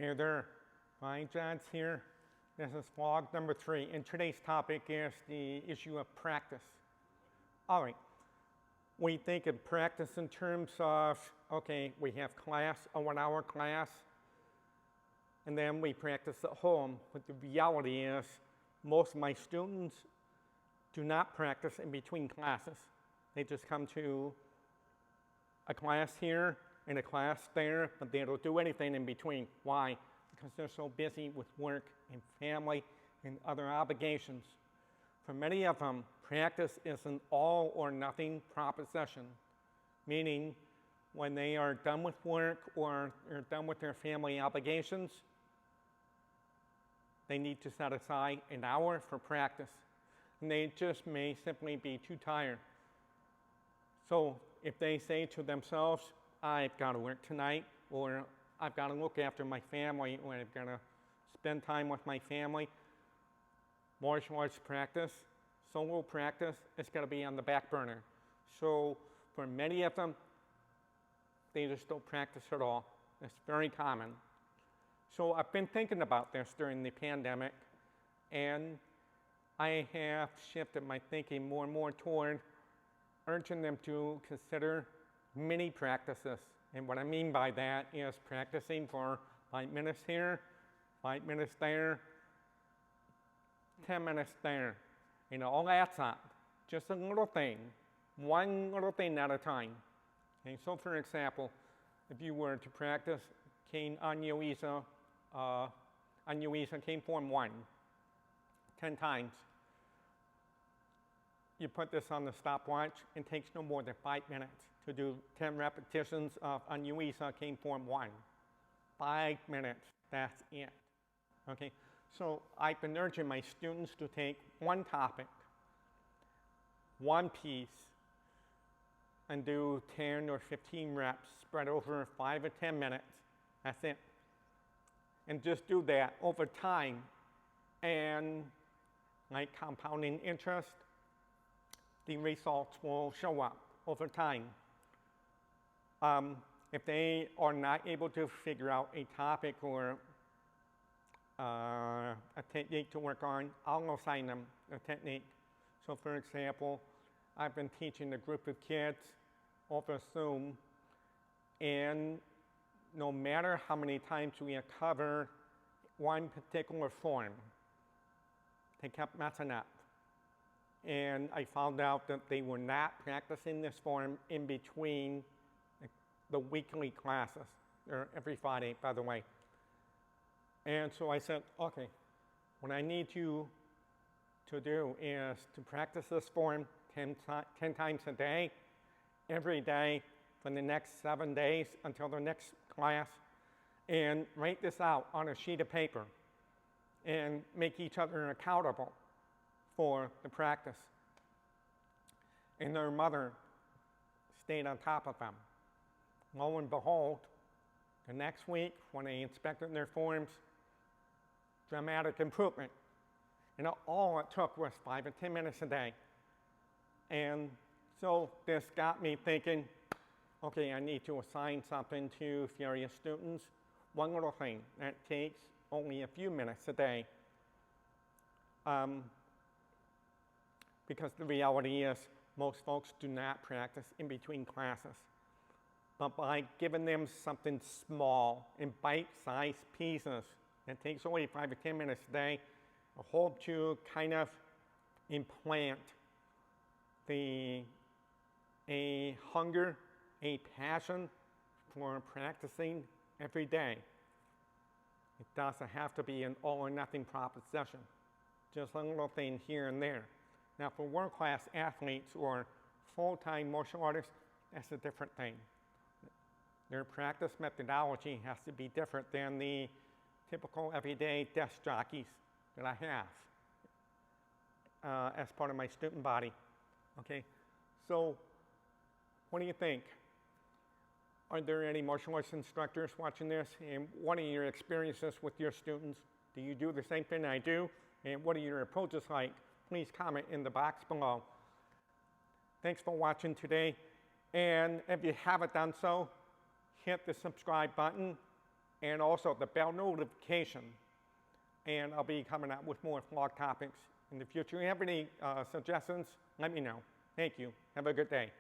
Hey there, Brian Johns here. This is vlog number 3, and today's topic is the issue of practice. All right, we think of practice in terms of, okay, we have class, a 1-hour class, and then we practice at home. But the reality is, most of my students do not practice in between classes. They just come to a class here and a class there, but they don't do anything in between. Why? Because they're so busy with work and family and other obligations. For many of them, practice is an all or nothing proposition, meaning when they are done with work or they're done with their family obligations, they need to set aside an hour for practice. And they just may simply be too tired. So if they say to themselves, I've got to work tonight, or I've got to look after my family, or I've got to spend time with my family, martial arts practice, solo practice, it's got to be on the back burner. So for many of them, they just don't practice at all. It's very common. So I've been thinking about this during the pandemic, and I have shifted my thinking more and more toward urging them to consider mini practices. And what I mean by that is practicing for 5 minutes here, 5 minutes there, 10 minutes there. And all adds up. Just a little thing, one little thing at a time. Okay, so for example, if you were to practice cane Anyuisa cane form 1, 10 times, you put this on the stopwatch, it takes no more than 5 minutes to do 10 repetitions of Anyuisa cane form 1. 5 minutes, that's it. Okay, so I've been urging my students to take one topic, one piece, and do 10 or 15 reps spread over 5 or 10 minutes. That's it. And just do that over time. And like compounding interest, the results will show up over time. If they are not able to figure out a topic or a technique to work on, I'll assign them a technique. So for example, I've been teaching a group of kids over Zoom, and no matter how many times we cover one particular form, they kept messing up. And I found out that they were not practicing this form in between the weekly classes, or every Friday, by the way. And so I said, okay, what I need you to do is to practice this form 10 times a day, every day for the next 7 days until the next class, and write this out on a sheet of paper and make each other accountable for the practice. And their mother stayed on top of them. Lo and behold, the next week when they inspected their forms, dramatic improvement. And all it took was 5 or 10 minutes a day. And so this got me thinking, okay, I need to assign something to various students. One little thing that takes only a few minutes a day. Because the reality is, most folks do not practice in between classes. But by giving them something small in bite-sized pieces, it takes only 5 or 10 minutes a day, I hope to kind of implant a hunger, a passion for practicing every day. It doesn't have to be an all or nothing proposition, just a little thing here and there. Now for world-class athletes or full-time martial artists, that's a different thing. Their practice methodology has to be different than the typical everyday desk jockeys that I have as part of my student body. Okay, so what do you think? Are there any martial arts instructors watching this? And what are your experiences with your students? Do you do the same thing I do? And what are your approaches like? Please comment in the box below. Thanks for watching today. And if you haven't done so, hit the subscribe button and also the bell notification. And I'll be coming out with more vlog topics in the future. If you have any suggestions, let me know. Thank you. Have a good day.